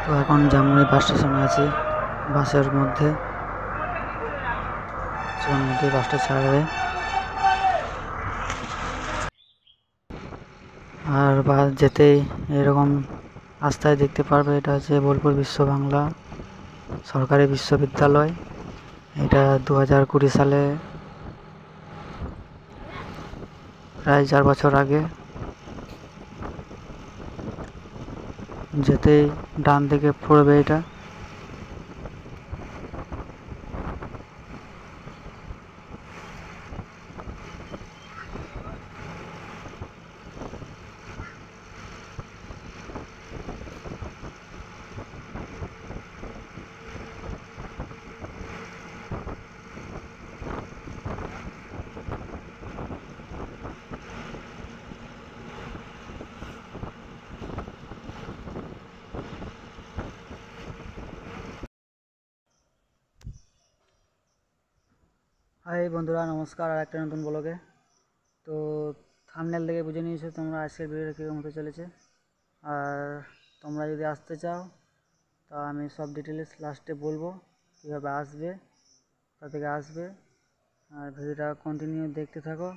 তো এখন জামুড়ি বাস স্টেশনে আছি, বাসের মধ্যে বাসটা ছাড়বে। আর বাস যেতেই এরকম রাস্তায় দেখতে পারবে, এটা হচ্ছে বোলপুর বিশ্ব বাংলা সরকারি বিশ্ববিদ্যালয়। এটা 2020 সালে, প্রায় 4 বছর আগে। যেতেই ডান দিকে পড়বে এটা। হাই বন্ধুরা, নমস্কার আর একটা নতুন ব্লগে। তো থাম্বনেল দেখে বুঝে নিয়েছো তোমরা আজকের ভিডিওটা কীরকম হতে চলেছে। আর তোমরা যদি আসতে চাও তা আমি সব ডিটেলস লাস্টে বলবো, কীভাবে আসবে, কোথা থেকে আসবে। আর ভিডিওটা কন্টিনিউ দেখতে থাকো।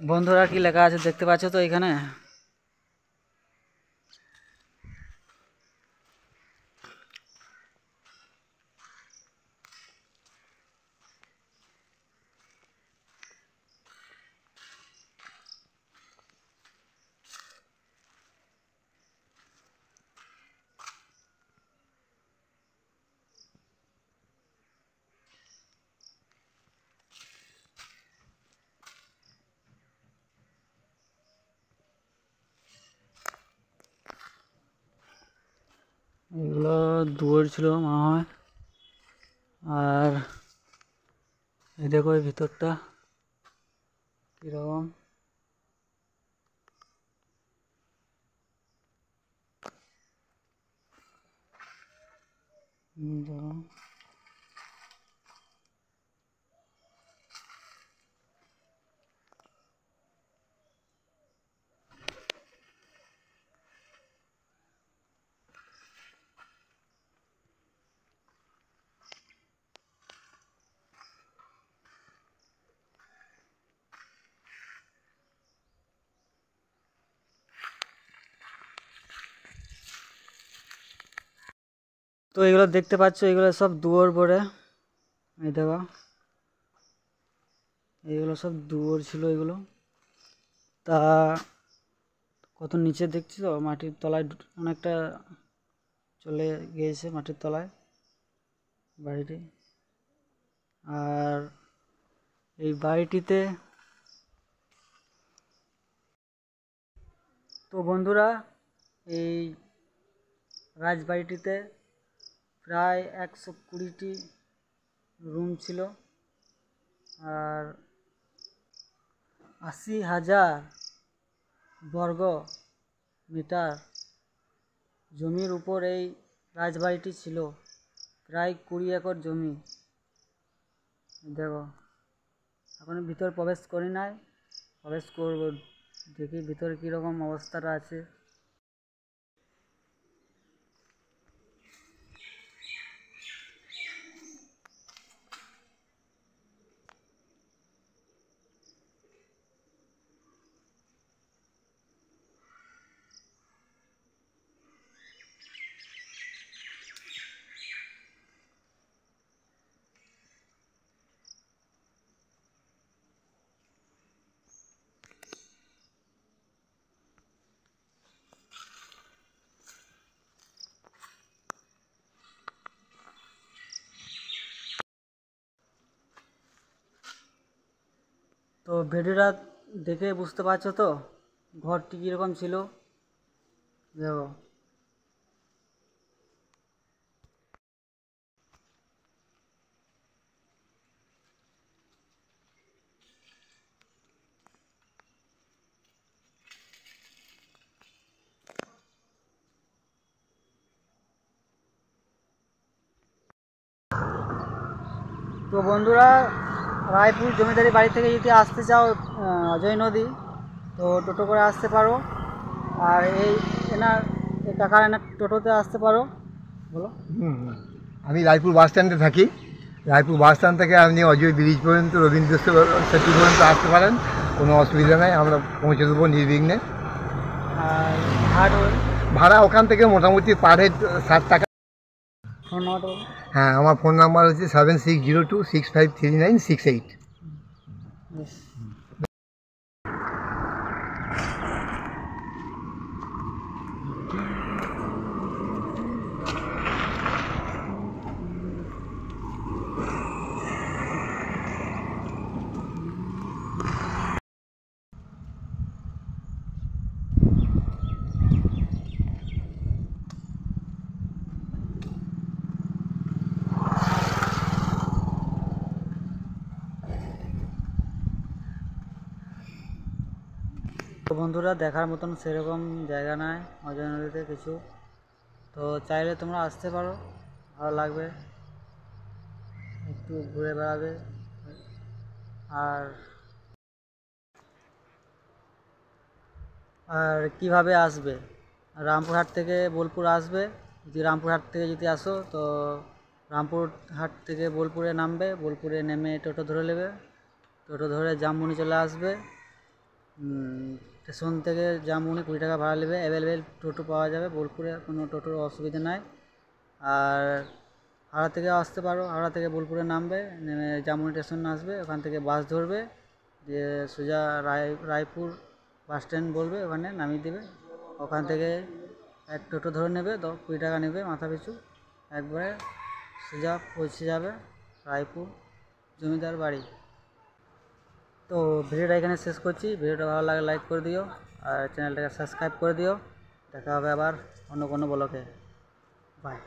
বন্ধুরা, কি লেখা আছে দেখতে পাচ্ছ তো এখানে? এগুলো দুয়ার ছিল মনে হয়। আর এই দেখো এই ভিতরটা কীরকম। দেখো তো এগুলো দেখতে পাচ্ছ, এগুলো সব দুয়ার পরে। এই দেখো এগুলো সব দুয়ার ছিল এগুলো। তা কত নিচে দেখছি তো, মাটির তলায় অনেকটা চলে গিয়েছে মাটির তলায় বাড়িটি। আর এই বাড়িটিতে তো বন্ধুরা, এই রাজবাড়িটিতে প্রায় 120টি রুম ছিল। আর 80,000 বর্গ মিটার জমির উপর এই রাজবাড়িটি ছিল, প্রায় 20 একর জমি। দেখো এখন ভিতর প্রবেশ করি নাই, প্রবেশ করব, দেখি ভিতরে কীরকম অবস্থাটা আছে। তো ভিডিওটা দেখে বুঝতে পারছো তো ঘরটি কীরকম ছিল। দেখো তো বন্ধুরা, রায়পুর জমিদারি বাড়ি থেকে যদি আসতে চাও অজয় নদী, তো টোটো করে আসতে পারো। আর এই কাকার এনার টোটোতে আসতে পারো। বলো। আমি রায়পুর বাস স্ট্যান্ডে থাকি। রায়পুর বাস স্ট্যান্ড থেকে আপনি অজয় ব্রিজ পর্যন্ত, রবীন্দ্র সেতু পর্যন্ত আসতে পারেন, কোনো অসুবিধা নেই, আমরা পৌঁছে দেবো নির্বিঘ্নে। আর ভাড়া ওখান থেকে মোটামুটি পার হেড 60 টাকা। ফোন নাম্বারটা বলো। হ্যাঁ, আমার ফোন নাম্বার হচ্ছে 7602653968। তো বন্ধুরা, দেখার মতন সেরকম জায়গা নাই অজয় নদীতে কিছু, তো চাইলে তোমরা আসতে পারো, ভালো লাগবে, একটু ঘুরে বেড়াবে। আর আর কিভাবে আসবে, রামপুরহাট থেকে বোলপুর আসবে। যদি রামপুরহাট থেকে যদি আসো, তো রামপুরহাট থেকে বোলপুরে নামবে, বোলপুরে নেমে টোটো ধরে নেবে, টোটো ধরে জামবনি চলে আসবে। স্টেশন থেকে জামবনি 20 টাকা ভাড়া নেবে, অ্যাভেলেবেল টোটো পাওয়া যাবে বোলপুরে, কোনো টোটোর অসুবিধা নাই। আর হাওড়া থেকে আসতে পারো, হাওড়া থেকে বোলপুরে নামবে, নেমে জামবনি স্টেশন আসবে, ওখান থেকে বাস ধরবে, দিয়ে সোজা রায়পুর বাস স্ট্যান্ড বলবে, ওখানে নামিয়ে দেবে। ওখান থেকে এক টোটো ধরে নেবে, 20 টাকা নেবে মাথা পিছু, একবারে সোজা পৌঁছে যাবে রায়পুর জমিদার বাড়ি। তো ভিডিওটা এখানে শেষ করছি। ভিডিওটা ভালো লাগে লাইক করে দিও, আর চ্যানেলটাকে সাবস্ক্রাইব করে দিও। দেখা হবে আবার অন্য কোনো ব্লগে। বাই।